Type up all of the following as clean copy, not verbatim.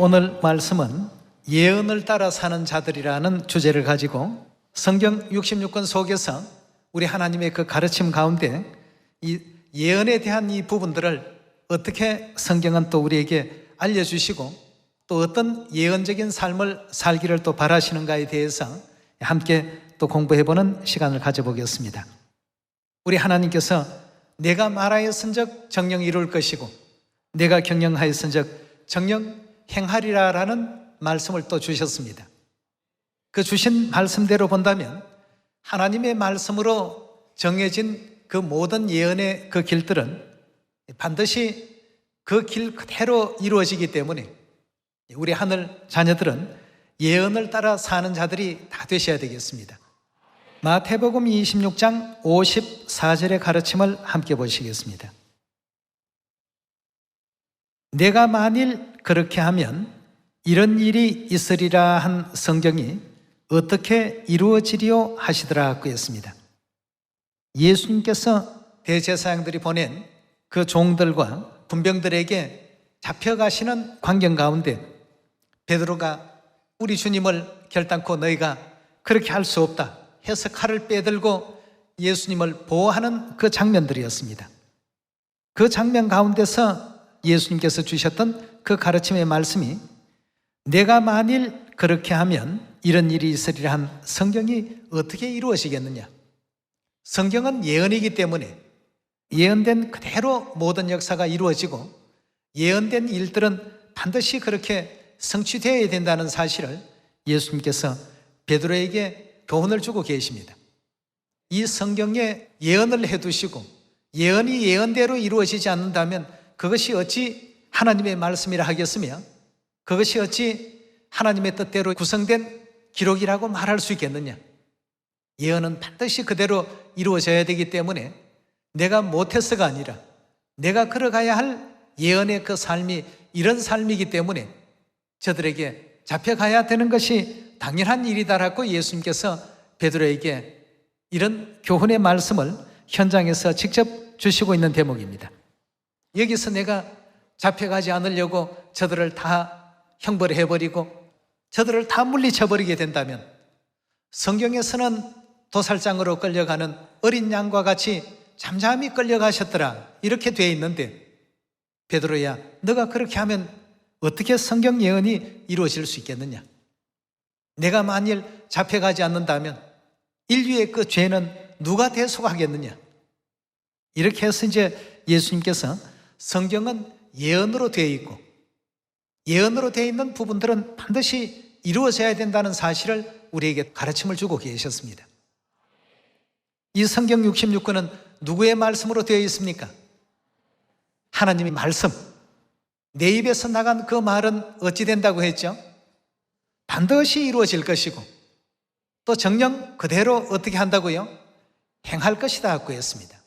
오늘 말씀은 예언을 따라 사는 자들이라는 주제를 가지고 성경 66권 속에서 우리 하나님의 그 가르침 가운데 이 예언에 대한 이 부분들을 어떻게 성경은 또 우리에게 알려주시고 또 어떤 예언적인 삶을 살기를 또 바라시는가에 대해서 함께 또 공부해보는 시간을 가져보겠습니다. 우리 하나님께서 내가 말하였은즉 정령 이룰 것이고 내가 경영하였은즉 정령 행하리라 라는 말씀을 또 주셨습니다. 그 주신 말씀대로 본다면 하나님의 말씀으로 정해진 그 모든 예언의 그 길들은 반드시 그 길 그대로 이루어지기 때문에 우리 하늘 자녀들은 예언을 따라 사는 자들이 다 되셔야 되겠습니다. 마태복음 26장 54절의 가르침을 함께 보시겠습니다. 내가 만일 그렇게 하면 이런 일이 있으리라 한 성경이 어떻게 이루어지리요 하시더라 그랬습니다. 예수님께서 대제사장들이 보낸 그 종들과 군병들에게 잡혀가시는 광경 가운데 베드로가 우리 주님을 결단코 너희가 그렇게 할 수 없다 해서 칼을 빼들고 예수님을 보호하는 그 장면들이었습니다. 그 장면 가운데서 예수님께서 주셨던 그 가르침의 말씀이 내가 만일 그렇게 하면 이런 일이 있으리라 한 성경이 어떻게 이루어지겠느냐. 성경은 예언이기 때문에 예언된 그대로 모든 역사가 이루어지고 예언된 일들은 반드시 그렇게 성취되어야 된다는 사실을 예수님께서 베드로에게 교훈을 주고 계십니다. 이 성경에 예언을 해두시고 예언이 예언대로 이루어지지 않는다면 그것이 어찌 하나님의 말씀이라 하겠으며 그것이 어찌 하나님의 뜻대로 구성된 기록이라고 말할 수 있겠느냐. 예언은 반드시 그대로 이루어져야 되기 때문에 내가 못해서가 아니라 내가 걸어가야 할 예언의 그 삶이 이런 삶이기 때문에 저들에게 잡혀가야 되는 것이 당연한 일이다라고 예수님께서 베드로에게 이런 교훈의 말씀을 현장에서 직접 주시고 있는 대목입니다. 여기서 내가 잡혀가지 않으려고 저들을 다 형벌해버리고 저들을 다 물리쳐버리게 된다면 성경에서는 도살장으로 끌려가는 어린 양과 같이 잠잠히 끌려가셨더라 이렇게 되어 있는데 베드로야 너가 그렇게 하면 어떻게 성경 예언이 이루어질 수 있겠느냐. 내가 만일 잡혀가지 않는다면 인류의 그 죄는 누가 대속하겠느냐. 이렇게 해서 이제 예수님께서 성경은 예언으로 되어 있고 예언으로 되어 있는 부분들은 반드시 이루어져야 된다는 사실을 우리에게 가르침을 주고 계셨습니다. 이 성경 66권은 누구의 말씀으로 되어 있습니까? 하나님의 말씀. 내 입에서 나간 그 말은 어찌 된다고 했죠? 반드시 이루어질 것이고 또 정녕 그대로 어떻게 한다고요? 행할 것이다 고 했습니다.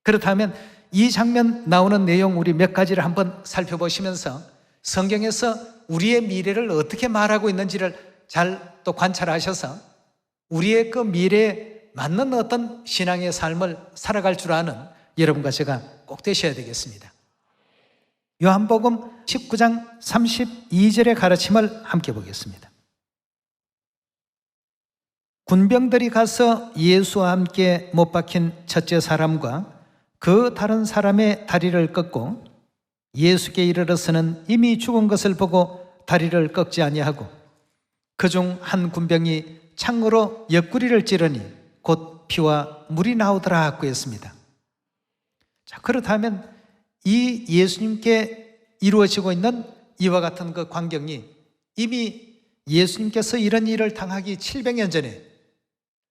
그렇다면 이 장면 나오는 내용 우리 몇 가지를 한번 살펴보시면서 성경에서 우리의 미래를 어떻게 말하고 있는지를 잘 또 관찰하셔서 우리의 그 미래에 맞는 어떤 신앙의 삶을 살아갈 줄 아는 여러분과 제가 꼭 되셔야 되겠습니다. 요한복음 19장 32절의 가르침을 함께 보겠습니다. 군병들이 가서 예수와 함께 못 박힌 첫째 사람과 그 다른 사람의 다리를 꺾고 예수께 이르러서는 이미 죽은 것을 보고 다리를 꺾지 아니하고 그중 한 군병이 창으로 옆구리를 찌르니 곧 피와 물이 나오더라 하고 했습니다. 자, 그렇다면 이 예수님께 이루어지고 있는 이와 같은 그 광경이 이미 예수님께서 이런 일을 당하기 700년 전에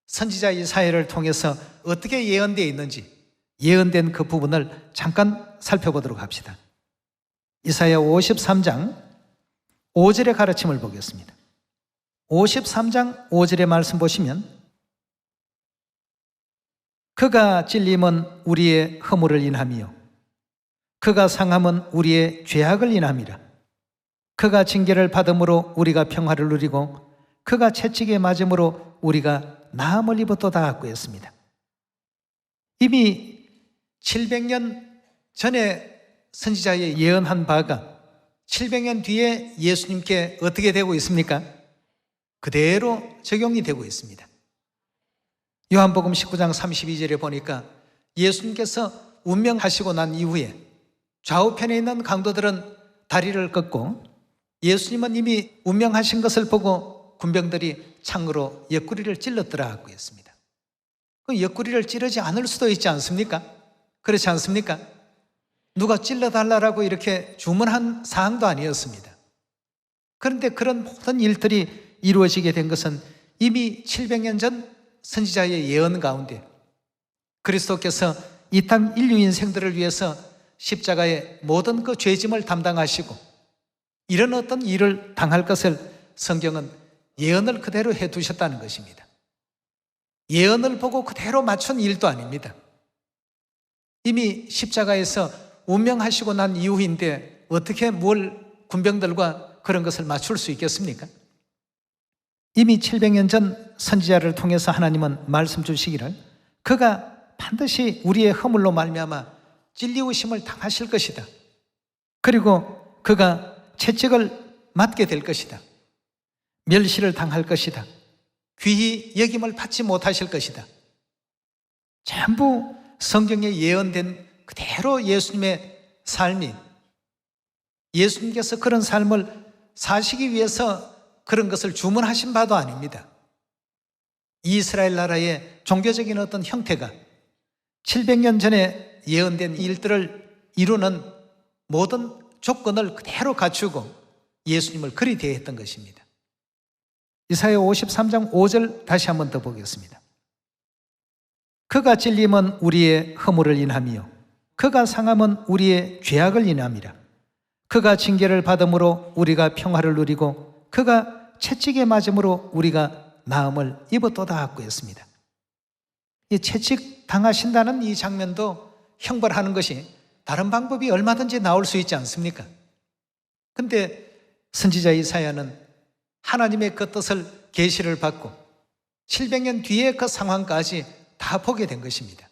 선지자 이사야를 통해서 어떻게 예언되어 있는지 예언된 그 부분을 잠깐 살펴보도록 합시다. 이사야 53장 5절의 가르침을 보겠습니다. 53장 5절의 말씀 보시면 그가 찔림은 우리의 허물을 인함이요 그가 상함은 우리의 죄악을 인함이라. 그가 징계를 받음으로 우리가 평화를 누리고 그가 채찍에 맞음으로 우리가 나음을 입었도다 하고 했습니다. 이미 700년 전에 선지자의 예언한 바가 700년 뒤에 예수님께 어떻게 되고 있습니까? 그대로 적용이 되고 있습니다. 요한복음 19장 32절에 보니까 예수님께서 운명하시고 난 이후에 좌우편에 있는 강도들은 다리를 꺾고 예수님은 이미 운명하신 것을 보고 군병들이 창으로 옆구리를 찔렀더라고 했습니다. 그 옆구리를 찌르지 않을 수도 있지 않습니까? 그렇지 않습니까? 누가 찔러달라고 이렇게 주문한 사항도 아니었습니다. 그런데 그런 모든 일들이 이루어지게 된 것은 이미 700년 전 선지자의 예언 가운데 그리스도께서 이 땅 인류 인생들을 위해서 십자가의 모든 그 죄짐을 담당하시고 이런 어떤 일을 당할 것을 성경은 예언을 그대로 해두셨다는 것입니다. 예언을 보고 그대로 맞춘 일도 아닙니다. 이미 십자가에서 운명하시고 난 이후인데 어떻게 뭘 군병들과 그런 것을 맞출 수 있겠습니까? 이미 700년 전 선지자를 통해서 하나님은 말씀 주시기를 그가 반드시 우리의 허물로 말미암아 찔리우심을 당하실 것이다. 그리고 그가 채찍을 맞게 될 것이다. 멸시를 당할 것이다. 귀히 여김을 받지 못하실 것이다. 전부 성경에 예언된 그대로 예수님의 삶이 예수님께서 그런 삶을 사시기 위해서 그런 것을 주문하신 바도 아닙니다. 이스라엘 나라의 종교적인 어떤 형태가 700년 전에 예언된 일들을 이루는 모든 조건을 그대로 갖추고 예수님을 그리 대했던 것입니다. 이사야 53장 5절 다시 한번 더 보겠습니다. 그가 찔림은 우리의 허물을 인함이요 그가 상함은 우리의 죄악을 인함이라. 그가 징계를 받음으로 우리가 평화를 누리고 그가 채찍에 맞음으로 우리가 나음을 입었도다 하고 했습니다. 이 채찍 당하신다는 이 장면도 형벌하는 것이 다른 방법이 얼마든지 나올 수 있지 않습니까? 근데 선지자 이사야는 하나님의 그 뜻을 계시를 받고 700년 뒤에 그 상황까지 다 보게 된 것입니다.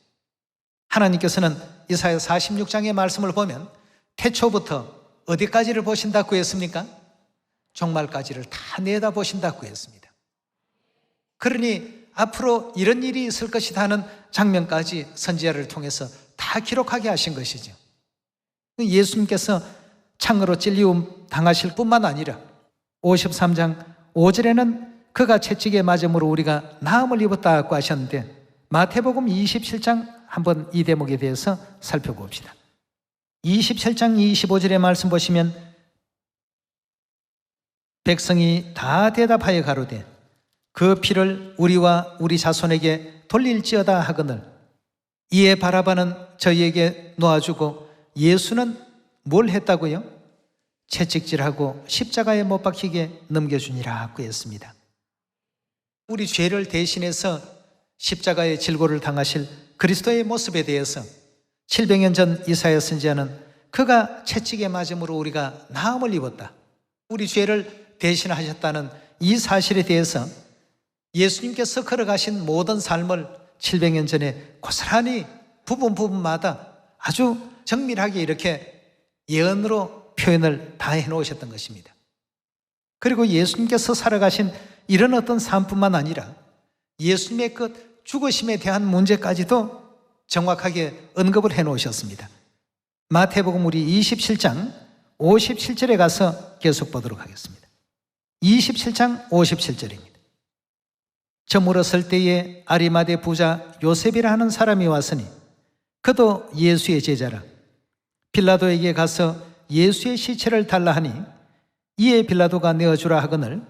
하나님께서는 이사야 46장의 말씀을 보면 태초부터 어디까지를 보신다고 했습니까? 종말까지를 다 내다보신다고 했습니다. 그러니 앞으로 이런 일이 있을 것이다 하는 장면까지 선지자를 통해서 다 기록하게 하신 것이죠. 예수님께서 창으로 찔리움 당하실 뿐만 아니라 53장 5절에는 그가 채찍에 맞음으로 우리가 나음을 입었다고 하셨는데 마태복음 27장 한번 이 대목에 대해서 살펴봅시다. 27장 25절의 말씀 보시면 백성이 다 대답하여 가로되 그 피를 우리와 우리 자손에게 돌릴지어다 하거늘 이에 바라바는 저희에게 놓아주고 예수는 뭘 했다고요? 채찍질하고 십자가에 못 박히게 넘겨주니라 하고 했습니다. 우리 죄를 대신해서 십자가의 질고를 당하실 그리스도의 모습에 대해서 700년 전 이사야 선지자는 그가 채찍에 맞음으로 우리가 나음을 입었다. 우리 죄를 대신하셨다는 이 사실에 대해서 예수님께서 걸어가신 모든 삶을 700년 전에 고스란히 부분마다 아주 정밀하게 이렇게 예언으로 표현을 다 해놓으셨던 것입니다. 그리고 예수님께서 살아가신 이런 어떤 삶뿐만 아니라 예수님의 그 죽으심에 대한 문제까지도 정확하게 언급을 해놓으셨습니다. 마태복음 우리 27장 57절에 가서 계속 보도록 하겠습니다. 27장 57절입니다. 저 물었을 때에 아리마대 부자 요셉이라 하는 사람이 왔으니 그도 예수의 제자라. 빌라도에게 가서 예수의 시체를 달라 하니 이에 빌라도가 내어주라 하거늘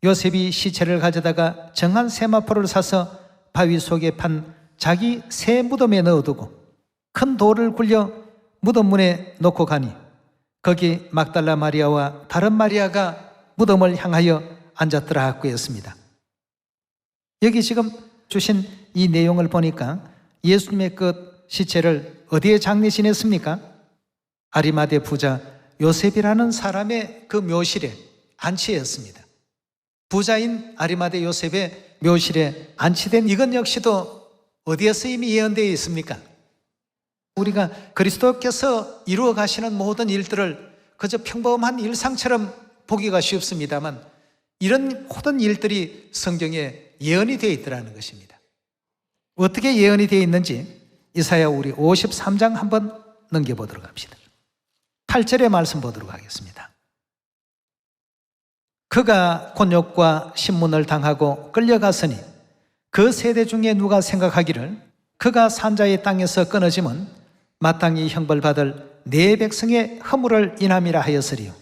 요셉이 시체를 가져다가 정한 세마포를 사서 바위 속에 판 자기 새 무덤에 넣어두고 큰 돌을 굴려 무덤 문에 놓고 가니 거기 막달라 마리아와 다른 마리아가 무덤을 향하여 앉았더라 하고 했습니다. 여기 지금 주신 이 내용을 보니까 예수님의 그 시체를 어디에 장례지냈습니까? 아리마대 부자 요셉이라는 사람의 그 묘실에 안치했습니다. 부자인 아리마대 요셉의 묘실에 안치된 이것 역시도 어디에서 이미 예언되어 있습니까? 우리가 그리스도께서 이루어 가시는 모든 일들을 그저 평범한 일상처럼 보기가 쉽습니다만 이런 모든 일들이 성경에 예언이 되어 있더라는 것입니다. 어떻게 예언이 되어 있는지 이사야 우리 53장 한번 넘겨보도록 합시다. 8절의 말씀 보도록 하겠습니다. 그가 곤욕과 신문을 당하고 끌려갔으니 그 세대 중에 누가 생각하기를 그가 산자의 땅에서 끊어지면 마땅히 형벌받을 내 백성의 허물을 인함이라 하였으리요.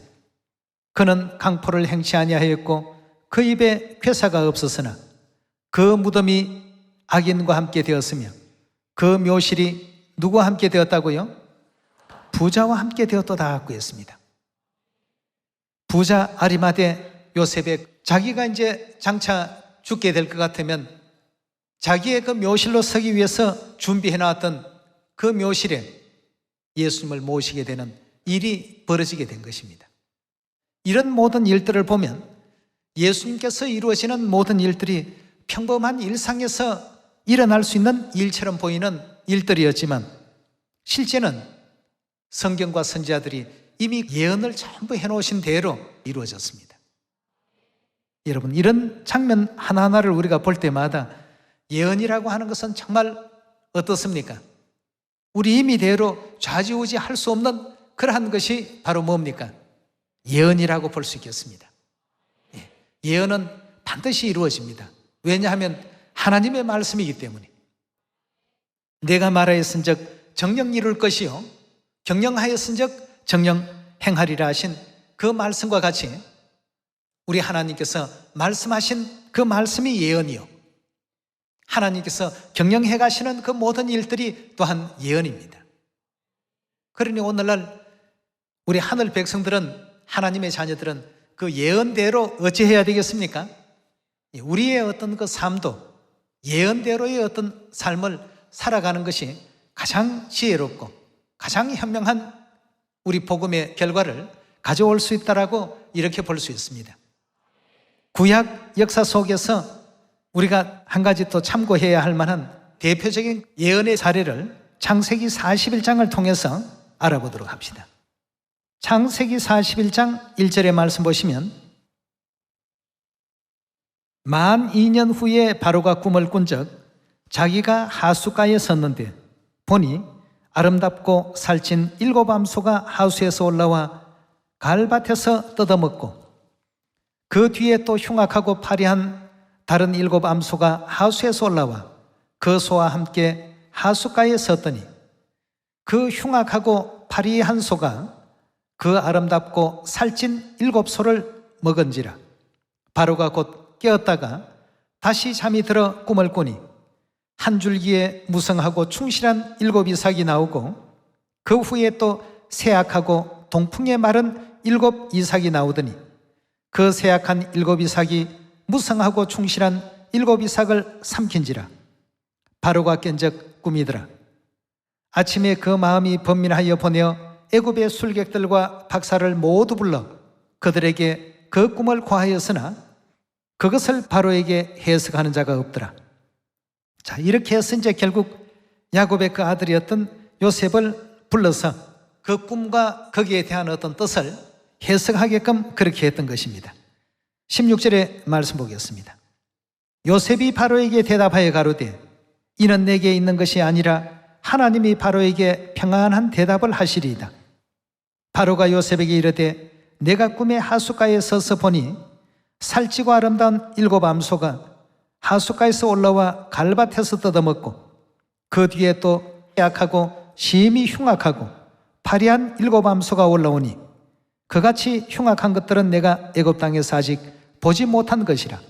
그는 강포를 행치 아니하였고 그 입에 괴사가 없었으나 그 무덤이 악인과 함께 되었으며 그 묘실이 누구와 함께 되었다고요? 부자와 함께 되었도다 하고 했습니다. 부자 아리마대 요셉의 자기가 이제 장차 죽게 될 것 같으면 자기의 그 묘실로 서기 위해서 준비해 놨던 그 묘실에 예수님을 모시게 되는 일이 벌어지게 된 것입니다. 이런 모든 일들을 보면 예수님께서 이루어지는 모든 일들이 평범한 일상에서 일어날 수 있는 일처럼 보이는 일들이었지만 실제는 성경과 선지자들이 이미 예언을 전부 해놓으신 대로 이루어졌습니다. 여러분, 이런 장면 하나하나를 우리가 볼 때마다 예언이라고 하는 것은 정말 어떻습니까? 우리 임의대로 좌지우지 할 수 없는 그러한 것이 바로 뭡니까? 예언이라고 볼 수 있겠습니다. 예언은 반드시 이루어집니다. 왜냐하면 하나님의 말씀이기 때문에. 내가 말하였은즉 정령 이룰 것이요 경영하였은즉 정령 행하리라 하신 그 말씀과 같이 우리 하나님께서 말씀하신 그 말씀이 예언이요, 하나님께서 경영해 가시는 그 모든 일들이 또한 예언입니다. 그러니 오늘날 우리 하늘 백성들은, 하나님의 자녀들은 그 예언대로 어찌해야 되겠습니까? 우리의 어떤 그 삶도 예언대로의 어떤 삶을 살아가는 것이 가장 지혜롭고 가장 현명한 우리 복음의 결과를 가져올 수 있다라고 이렇게 볼 수 있습니다. 구약 역사 속에서 우리가 한 가지 또 참고해야 할 만한 대표적인 예언의 사례를 창세기 41장을 통해서 알아보도록 합시다. 창세기 41장 1절의 말씀 보시면 만 2년 후에 바로가 꿈을 꾼적 자기가 하숫가에 섰는데 보니 아름답고 살찐 7 암소가 하수에서 올라와 갈밭에서 뜯어먹고 그 뒤에 또 흉악하고 파리한 다른 7 암소가 하수에서 올라와 그 소와 함께 하숫가에 섰더니 그 흉악하고 파리한 소가 그 아름답고 살찐 7 소를 먹은지라. 바로가 곧 깨었다가 다시 잠이 들어 꿈을 꾸니 한 줄기에 무성하고 충실한 7 이삭이 나오고 그 후에 또 세악하고 동풍에 마른 7 이삭이 나오더니 그 세악한 7 이삭이 무성하고 충실한 7 이삭을 삼킨지라. 바로가 깬적 꿈이더라. 아침에 그 마음이 번민하여 보내어 애굽의 술객들과 박사를 모두 불러 그들에게 그 꿈을 고하였으나 그것을 바로에게 해석하는 자가 없더라. 자, 이렇게 해서 이제 결국 야곱의 그 아들이었던 요셉을 불러서 그 꿈과 거기에 대한 어떤 뜻을 해석하게끔 그렇게 했던 것입니다. 16절의 말씀 보겠습니다. 요셉이 바로에게 대답하여 가로되 이는 내게 있는 것이 아니라 하나님이 바로에게 평안한 대답을 하시리이다. 바로가 요셉에게 이르되 내가 꿈에 하숫가에 서서 보니 살찌고 아름다운 7 암소가 하숫가에서 올라와 갈밭에서 뜯어먹고 그 뒤에 또 약하고 심히 흉악하고 파리한 7 암소가 올라오니 그같이 흉악한 것들은 내가 애굽 땅에서 아직 보지 못한 것이라.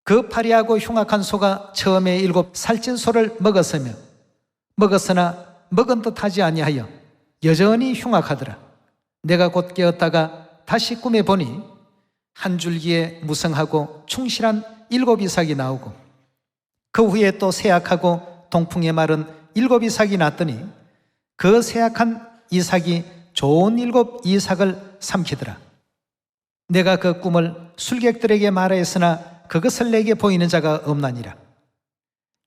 그 파리하고 흉악한 소가 처음에 7 살찐 소를 먹었으며 먹었으나 먹은 듯 하지 아니하여 여전히 흉악하더라. 내가 곧 깨었다가 다시 꿈에 보니 한 줄기에 무성하고 충실한 7 이삭이 나오고 그 후에 또 세악하고 동풍에 마른 7 이삭이 났더니 그 세악한 이삭이 좋은 7 이삭을 삼키더라. 내가 그 꿈을 술객들에게 말하였으나 그것을 내게 보이는 자가 없나니라.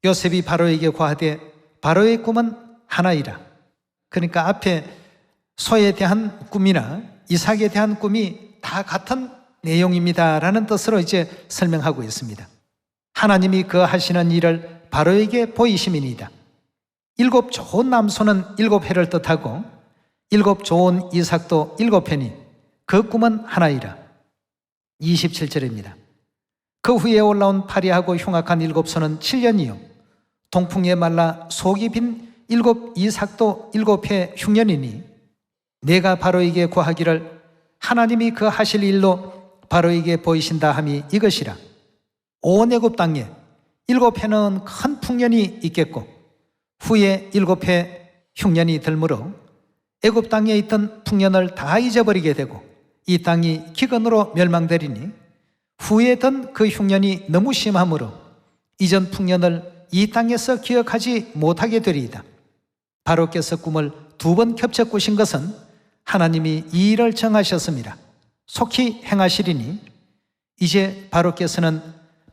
요셉이 바로에게 고하되 바로의 꿈은 하나이라. 그러니까 앞에 소에 대한 꿈이나 이삭에 대한 꿈이 다 같은 내용입니다라는 뜻으로 이제 설명하고 있습니다. 하나님이 그 하시는 일을 바로에게 보이심이니이다. 7 좋은 남소는 7회를 뜻하고 7 좋은 이삭도 7회니 그 꿈은 하나이라. 27절입니다. 그 후에 올라온 파리하고 흉악한 7소는 7년이요 동풍에 말라 속이 빈 7 이삭도 7회 흉년이니 내가 바로에게 구하기를 하나님이 그 하실 일로 바로에게 보이신다 함이 이것이라. 온 애굽 땅에 7회는 큰 풍년이 있겠고 후에 7회 흉년이 들므로 애굽 땅에 있던 풍년을 다 잊어버리게 되고 이 땅이 기근으로 멸망되리니 후에 든 그 흉년이 너무 심하므로 이전 풍년을 이 땅에서 기억하지 못하게 되리이다. 바로께서 꿈을 2번 겹쳐 꾸신 것은 하나님이 이 일을 정하셨습니다. 속히 행하시리니 이제 바로께서는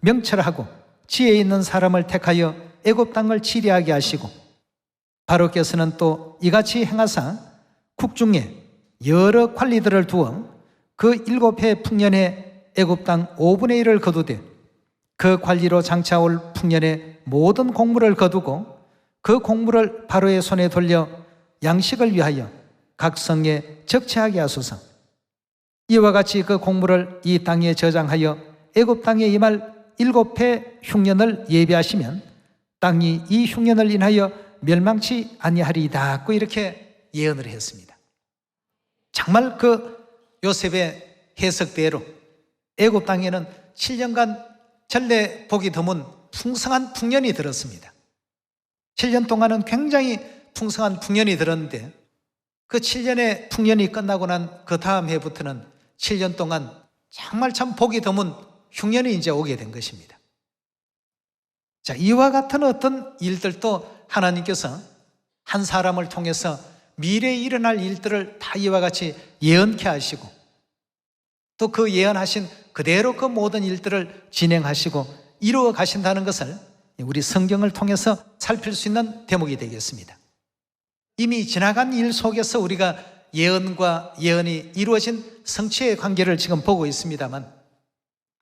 명철하고 지혜 있는 사람을 택하여 애굽 땅을 치리하게 하시고 바로께서는 또 이같이 행하사 국중에 여러 관리들을 두어 그 7회 풍년에 애굽 땅 5분의 1을 거두되 그 관리로 장차올 풍년에 모든 곡물을 거두고 그 곡물을 바로의 손에 돌려 양식을 위하여 각 성에 적채하게 하소서. 이와 같이 그 곡물을 이 땅에 저장하여 애굽 땅에 임할 7회 흉년을 예비하시면 땅이 이 흉년을 인하여 멸망치 아니하리이다. 고 이렇게 예언을 했습니다. 정말 그 요셉의 해석대로 애굽 땅에는 7년간 전래 복이 드문 풍성한 풍년이 들었습니다. 7년 동안은 굉장히 풍성한 풍년이 들었는데 그 7년의 풍년이 끝나고 난 그 다음 해부터는 7년 동안 정말 참 복이 드문 흉년이 이제 오게 된 것입니다. 자, 이와 같은 어떤 일들도 하나님께서 한 사람을 통해서 미래에 일어날 일들을 다 이와 같이 예언케 하시고 또 그 예언하신 그대로 그 모든 일들을 진행하시고 이루어 가신다는 것을 우리 성경을 통해서 살필 수 있는 대목이 되겠습니다. 이미 지나간 일 속에서 우리가 예언과 예언이 이루어진 성취의 관계를 지금 보고 있습니다만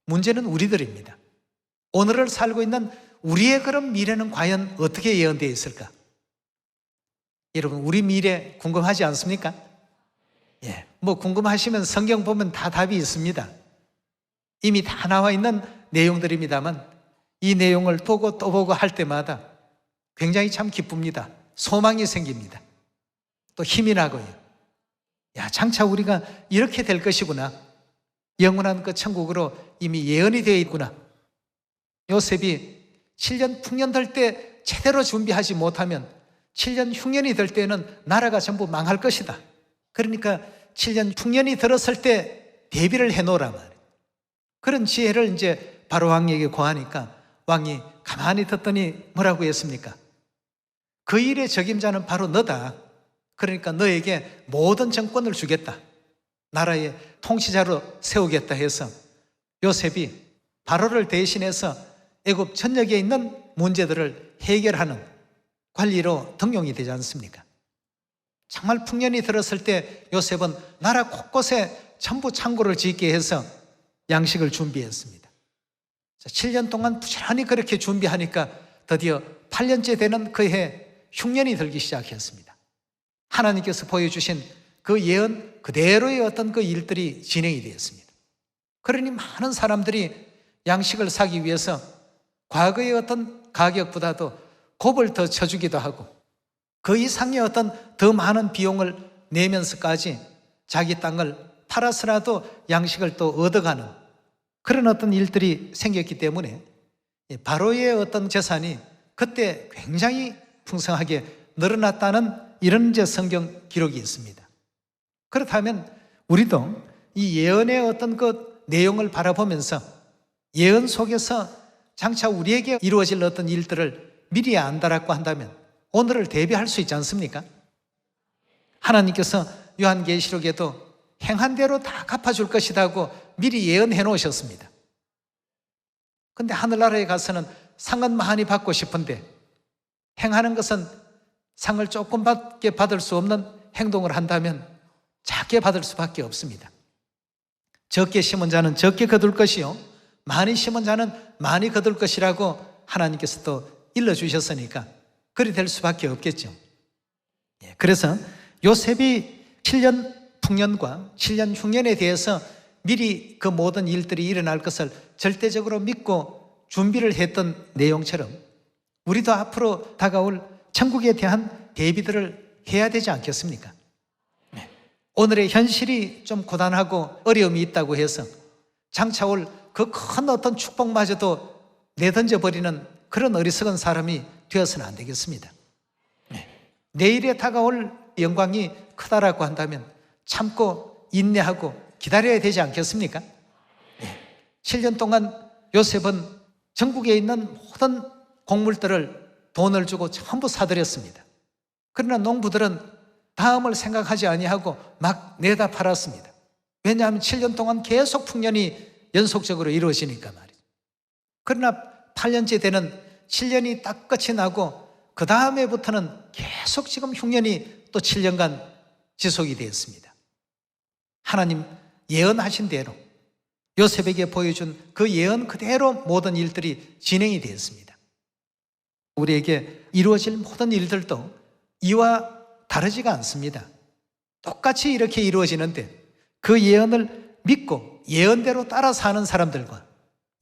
문제는 우리들입니다. 오늘을 살고 있는 우리의 그런 미래는 과연 어떻게 예언되어 있을까? 여러분, 우리 미래 궁금하지 않습니까? 예, 뭐 궁금하시면 성경 보면 다 답이 있습니다. 이미 다 나와 있는 내용들입니다만 이 내용을 보고 또 보고 할 때마다 굉장히 참 기쁩니다. 소망이 생깁니다. 또 힘이 나고요. 야, 장차 우리가 이렇게 될 것이구나. 영원한 그 천국으로 이미 예언이 되어 있구나. 요셉이 7년 풍년 될 때 제대로 준비하지 못하면 7년 흉년이 될 때는 나라가 전부 망할 것이다. 그러니까 7년 풍년이 들었을 때 대비를 해놓으라 말이에요. 그런 지혜를 이제 바로 왕에게 고하니까 왕이 가만히 듣더니 뭐라고 했습니까? 그 일의 적임자는 바로 너다. 그러니까 너에게 모든 정권을 주겠다. 나라의 통치자로 세우겠다 해서 요셉이 바로를 대신해서 애굽 전역에 있는 문제들을 해결하는 관리로 등용이 되지 않습니까? 정말 풍년이 들었을 때 요셉은 나라 곳곳에 전부 창고를 짓게 해서 양식을 준비했습니다. 7년 동안 부지런히 그렇게 준비하니까 드디어 8년째 되는 그 해 흉년이 들기 시작했습니다. 하나님께서 보여주신 그 예언 그대로의 어떤 그 일들이 진행이 되었습니다. 그러니 많은 사람들이 양식을 사기 위해서 과거의 어떤 가격보다도 곱을 더 쳐주기도 하고 그 이상의 어떤 더 많은 비용을 내면서까지 자기 땅을 팔아서라도 양식을 또 얻어가는 그런 어떤 일들이 생겼기 때문에 바로의 어떤 재산이 그때 굉장히 풍성하게 늘어났다는 이런 이제 성경 기록이 있습니다. 그렇다면 우리도 이 예언의 어떤 그 내용을 바라보면서 예언 속에서 장차 우리에게 이루어질 어떤 일들을 미리 안다라고 한다면 오늘을 대비할 수 있지 않습니까? 하나님께서 요한계시록에도 행한 대로 다 갚아줄 것이라고 미리 예언해 놓으셨습니다. 근데 하늘나라에 가서는 상은 많이 받고 싶은데 행하는 것은 상을 조금밖에 받을 수 없는 행동을 한다면 작게 받을 수밖에 없습니다. 적게 심은 자는 적게 거둘 것이요 많이 심은 자는 많이 거둘 것이라고 하나님께서 또 일러주셨으니까 그리 될 수밖에 없겠죠. 그래서 요셉이 7년 풍년과 7년 흉년에 대해서 미리 그 모든 일들이 일어날 것을 절대적으로 믿고 준비를 했던 내용처럼 우리도 앞으로 다가올 천국에 대한 대비들을 해야 되지 않겠습니까? 오늘의 현실이 좀 고단하고 어려움이 있다고 해서 장차 올 그 큰 어떤 축복마저도 내던져 버리는 그런 어리석은 사람이 되어서는 안 되겠습니다. 내일에 다가올 영광이 크다라고 한다면 참고 인내하고 기다려야 되지 않겠습니까? 7년 동안 요셉은 전국에 있는 모든 곡물들을 돈을 주고 전부 사들였습니다. 그러나 농부들은 다음을 생각하지 아니하고 막 내다 팔았습니다. 왜냐하면 7년 동안 계속 풍년이 연속적으로 이루어지니까 말이죠. 그러나 8년째 되는 7년이 딱 끝이 나고 그 다음에부터는 계속 지금 흉년이 또 7년간 지속이 되었습니다. 하나님 예언하신 대로 요셉에게 보여준 그 예언 그대로 모든 일들이 진행이 되었습니다. 우리에게 이루어질 모든 일들도 이와 다르지가 않습니다. 똑같이 이렇게 이루어지는데 그 예언을 믿고 예언대로 따라 사는 사람들과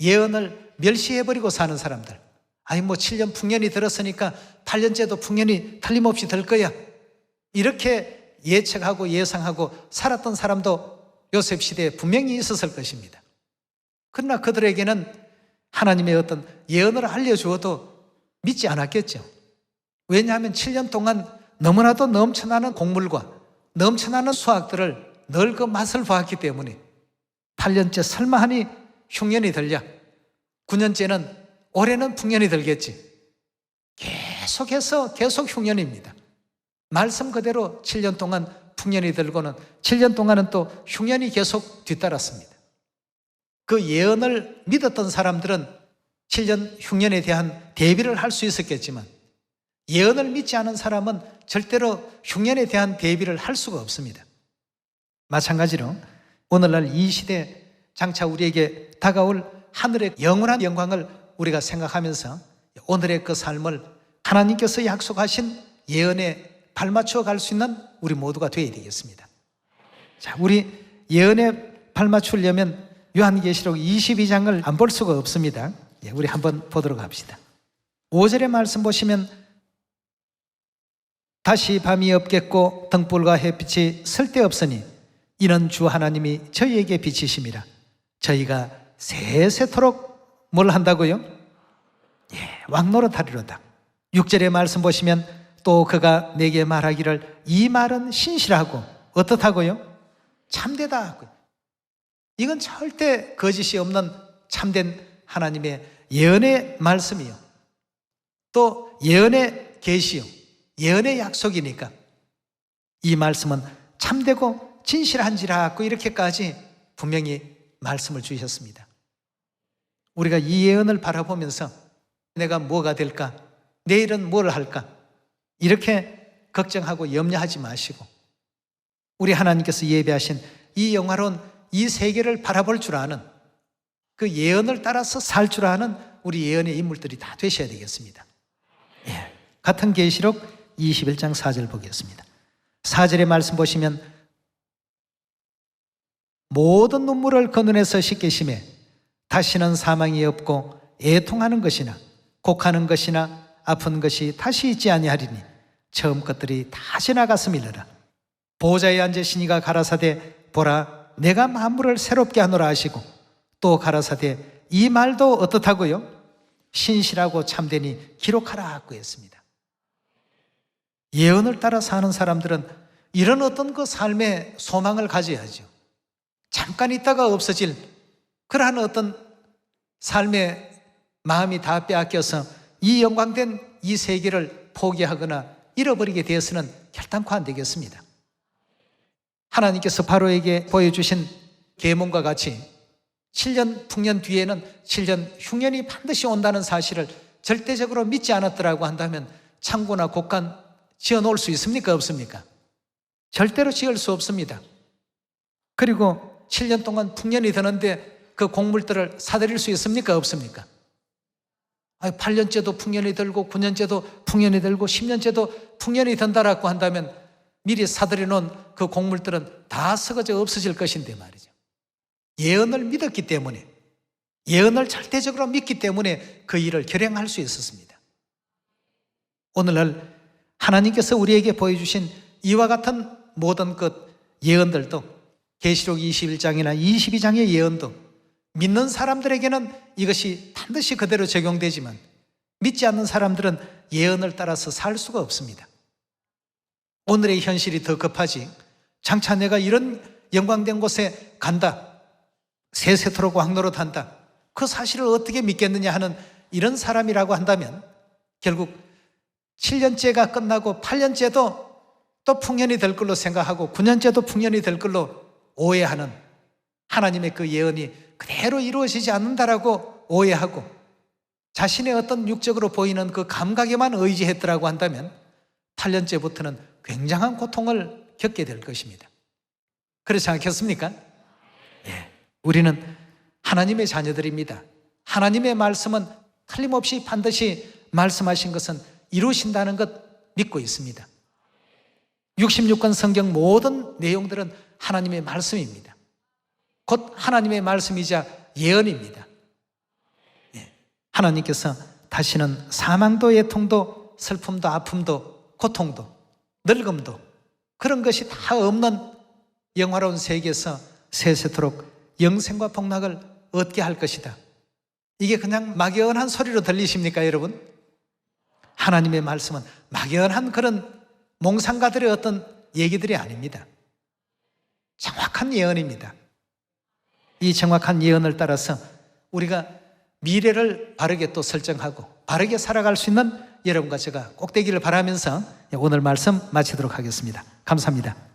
예언을 멸시해버리고 사는 사람들, 아니 뭐 7년 풍년이 들었으니까 8년째도 풍년이 틀림없이 될 거야, 이렇게 예측하고 예상하고 살았던 사람도 요셉 시대에 분명히 있었을 것입니다. 그러나 그들에게는 하나님의 어떤 예언을 알려주어도 믿지 않았겠죠. 왜냐하면 7년 동안 너무나도 넘쳐나는 곡물과 넘쳐나는 수확들을 늘 그 맛을 보았기 때문에 8년째 설마하니 흉년이 들냐, 9년째는 올해는 풍년이 들겠지, 계속해서 계속 흉년입니다. 말씀 그대로 7년 동안 풍년이 들고는 7년 동안은 또 흉년이 계속 뒤따랐습니다. 그 예언을 믿었던 사람들은 7년 흉년에 대한 대비를 할 수 있었겠지만 예언을 믿지 않은 사람은 절대로 흉년에 대한 대비를 할 수가 없습니다. 마찬가지로 오늘날 이 시대 장차 우리에게 다가올 하늘의 영원한 영광을 우리가 생각하면서 오늘의 그 삶을 하나님께서 약속하신 예언에 발맞춰 갈 수 있는 우리 모두가 되어야 되겠습니다. 자, 우리 예언에 발맞추려면 요한계시록 22장을 안 볼 수가 없습니다. 우리 한번 보도록 합시다. 5절의 말씀 보시면 다시 밤이 없겠고 등불과 햇빛이 쓸데없으니 이는 주 하나님이 저희에게 비치심이라. 저희가 세세토록 뭘 한다고요? 왕노릇하리로다. 6절의 말씀 보시면 또 그가 내게 말하기를 이 말은 신실하고 어떻다고요? 참되다 하고요. 이건 절대 거짓이 없는 참된 하나님의 예언의 말씀이요, 또 예언의 계시요, 예언의 약속이니까 이 말씀은 참되고 진실한지라 하고 이렇게까지 분명히 말씀을 주셨습니다. 우리가 이 예언을 바라보면서 내가 뭐가 될까, 내일은 뭘 할까, 이렇게 걱정하고 염려하지 마시고 우리 하나님께서 예배하신 이 영화로운 이 세계를 바라볼 줄 아는, 그 예언을 따라서 살 줄 아는 우리 예언의 인물들이 다 되셔야 되겠습니다. 같은 계시록 21장 4절 보겠습니다. 4절의 말씀 보시면 모든 눈물을 그 눈에서 씻기심에 다시는 사망이 없고 애통하는 것이나 곡하는 것이나 아픈 것이 다시 있지 아니하리니 처음 것들이 다 지나갔음이니라. 보좌에 앉으신 이가 가라사대 보라 내가 만물을 새롭게 하노라 하시고 또 가라사대 이 말도 어떻다고요? 신실하고 참되니 기록하라 하고 했습니다. 예언을 따라 사는 사람들은 이런 어떤 그 삶의 소망을 가져야죠. 잠깐 있다가 없어질 그러한 어떤 삶의 마음이 다 빼앗겨서 이 영광된 이 세계를 포기하거나 잃어버리게 되어서는 결단코 안 되겠습니다. 하나님께서 바로에게 보여주신 계몽과 같이 7년 풍년 뒤에는 7년 흉년이 반드시 온다는 사실을 절대적으로 믿지 않았더라고 한다면 창고나 곡간 지어놓을 수 있습니까? 없습니까? 절대로 지을 수 없습니다. 그리고 7년 동안 풍년이 드는데 그 곡물들을 사들일 수 있습니까? 없습니까? 8년째도 풍년이 들고 9년째도 풍년이 들고 10년째도 풍년이 든다라고 한다면 미리 사들여 놓은 그 곡물들은 다 썩어져 없어질 것인데 말이죠. 예언을 믿었기 때문에, 예언을 절대적으로 믿기 때문에 그 일을 결행할 수 있었습니다. 오늘날 하나님께서 우리에게 보여주신 이와 같은 모든 것 예언들도, 계시록 21장이나 22장의 예언도 믿는 사람들에게는 이것이 반드시 그대로 적용되지만 믿지 않는 사람들은 예언을 따라서 살 수가 없습니다. 오늘의 현실이 더 급하지, 장차 내가 이런 영광된 곳에 간다, 세세토록 왕노릇 한다, 그 사실을 어떻게 믿겠느냐 하는 이런 사람이라고 한다면 결국 7년째가 끝나고 8년째도 또 풍년이 될 걸로 생각하고 9년째도 풍년이 될 걸로 오해하는, 하나님의 그 예언이 그대로 이루어지지 않는다라고 오해하고 자신의 어떤 육적으로 보이는 그 감각에만 의지했더라고 한다면 8년째부터는 굉장한 고통을 겪게 될 것입니다. 그렇지 않겠습니까? 예, 우리는 하나님의 자녀들입니다. 하나님의 말씀은 틀림없이 반드시 말씀하신 것은 이루신다는 것 믿고 있습니다. 66권 성경 모든 내용들은 하나님의 말씀입니다. 곧 하나님의 말씀이자 예언입니다. 예, 하나님께서 다시는 사망도 애통도 슬픔도 아픔도 고통도 늙음도 그런 것이 다 없는 영화로운 세계에서 세세토록 영생과 복락을 얻게 할 것이다. 이게 그냥 막연한 소리로 들리십니까, 여러분? 하나님의 말씀은 막연한 그런 몽상가들의 어떤 얘기들이 아닙니다. 정확한 예언입니다. 이 정확한 예언을 따라서 우리가 미래를 바르게 또 설정하고 바르게 살아갈 수 있는 여러분과 제가 꼭 되기를 바라면서 오늘 말씀 마치도록 하겠습니다. 감사합니다.